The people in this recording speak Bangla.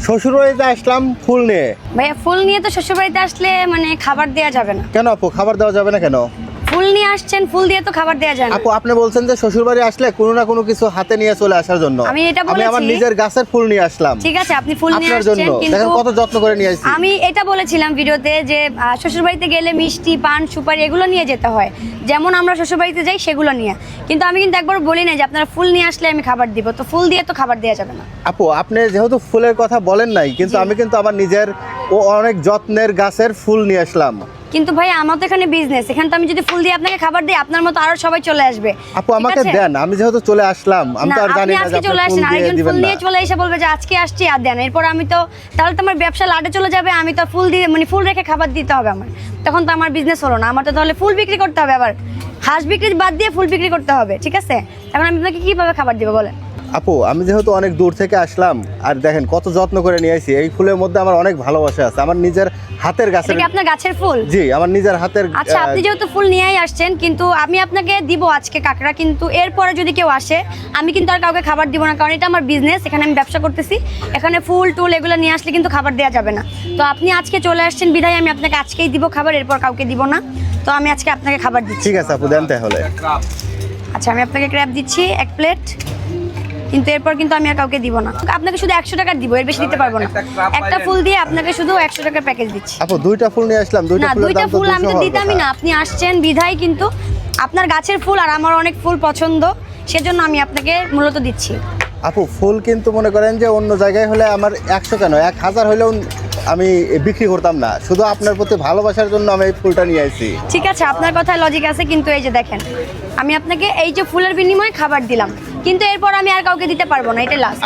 শ্বশুরবাড়িতে আসলাম ফুল নিয়ে। ভাইয়া ফুল নিয়ে তো শ্বশুরবাড়িতে আসলে মানে খাবার দেওয়া যাবে না। কেন আপু, খাবার দেওয়া যাবে না কেন? ফুল নিয়ে আসছেন, ফুল দিয়ে তো খাবার দেওয়া যায় না। আপু আপনি বলছেন যে শ্বশুরবাড়ি আসলে কোনো না কোনো কিছু হাতে নিয়ে চলে আসার জন্য। আমি এটা আমি আমার বলেছি। নিজের গাছের ফুল নিয়ে আসলাম। ঠিক আছে, আপনি ফুল নিয়ে আপনার জন্য আসছেন, কিন্তু দেখেন কত যত্ন করে নিয়ে আসছি। আমি এটা বলেছিলাম ভিডিওতে যে শ্বশুরবাড়িতে গেলে মিষ্টি, পান, সুপারি এগুলো নিয়ে যেতে হয়, যেমন আমরা শ্বশুরবাড়িতে যাই সেগুলো নিয়ে। কিন্তু আমি কিন্তু একবার বলি না যে আপনারা ফুল নিয়ে আসলে আমি খাবার দিব, তো ফুল দিয়ে তো খাবার দেওয়া যাবে না। আপু আপনি যেহেতু ফুলের কথা বলেন নাই, কিন্তু আমি কিন্তু আমার নিজের ও অনেক যত্নের গাছের ফুল নিয়ে আসলাম। কিন্তু ভাই আমার তো এখানে বিজনেস, এখানে তো আমি যদি ফুল দিয়ে আপনাকে খাবার দিই আপনার মতো আরো সবাই চলে আসবে। আপু আমাকে দেন, আমি যেহেতু চলে আসলাম, আমি তো আর জানি না যে আজকে চলে আপনি আসেন, ফুল দিয়ে আরেকজন দিবেন ফুল না। নিয়ে চলে এসে বলবে যে আজকে আসছি আর দেন, এরপর আমি তো তাহলে তো আমার ব্যবসা লাটে চলে যাবে। আমি তো ফুল দিয়ে মানে ফুল রেখে খাবার দিতে হবে আমার, তখন তো আমার বিজনেস হলো না। আমার তো তাহলে ফুল বিক্রি করতে হবে, আবার হাঁস বিক্রি বাদ দিয়ে ফুল বিক্রি করতে হবে, ঠিক আছে? এখন আমি আপনাকে কিভাবে খাবার দিব বলেন? আপু আমি যেহেতু অনেক দূর থেকে আসলাম, আর দেখেন কত যত্ন করে নিয়ে আসি। এই ফুলের মধ্যে আমার অনেক ভালোবাসা আছে, আমার নিজের হাতের এটা গাছের। কি আপনার গাছের ফুল? জি, আমার নিজের হাতের। আচ্ছা, আপনি যেহেতু ফুল নিয়েই আসছেন, কিন্তু আমি আপনাকে দিব আজকে কাঁকড়া, কিন্তু এরপরে যদি কেউ আসে আমি কিন্তু আর কাউকে খাবার দিব না, কারণ এটা আমার বিজনেস, এখানে আমি ব্যবসা করতেছি। এখানে ফুল টুল এগুলো নিয়ে আসলে কিন্তু খাবার দেওয়া যাবে না। তো আপনি আজকে চলে আসছেন বিধায় আমি আপনাকে আজকেই দিব খাবার, এরপর কাউকে দিব না। তো আমি আজকে আপনাকে খাবার দিচ্ছি। ঠিক আছে আপু, দেন তাহলে। আচ্ছা, আমি আপনাকে ক্র্যাব দিচ্ছি 1 প্লেট, কিন্তু এরপর কিন্তু আমি আর কাউকে দিব না। আপনাকে শুধু 100 টাকা দিব, এর বেশি দিতে পারবো না। একটা ফুল দিয়ে আপনাকে শুধু 100 টাকার প্যাকেজ দিচ্ছি। আপু দুইটা ফুল নিয়ে আসলাম, দুইটা না, ফুলের দুইটা দাম তো ফুল আমি 200 তো হওয়ার দিতামই কথা। না, আপনি আসছেন বিধায় কিন্তু আপনার গাছের ফুল আর আমার অনেক ফুল পছন্দ, সেজন্য আমি আপনাকে মূলত দিচ্ছি। আপু ফুল কিন্তু মনে করেন যে অন্য জায়গায় হলে আমার 100 কেন 1000 হলেও আমি বিক্রি করতাম না, শুধু আপনার প্রতি ভালোবাসার জন্য আমি এই ফুলটা নিয়ে আসি। ঠিক আছে, আপনার কথায় লজিক আছে, কিন্তু এই যে দেখেন আমি আপনাকে এই যে ফুলের বিনিময়ে খাবার দিলাম, কিন্তু এরপর আমি আর কাউকে দিতে পারবো না, এটা লাস্ট।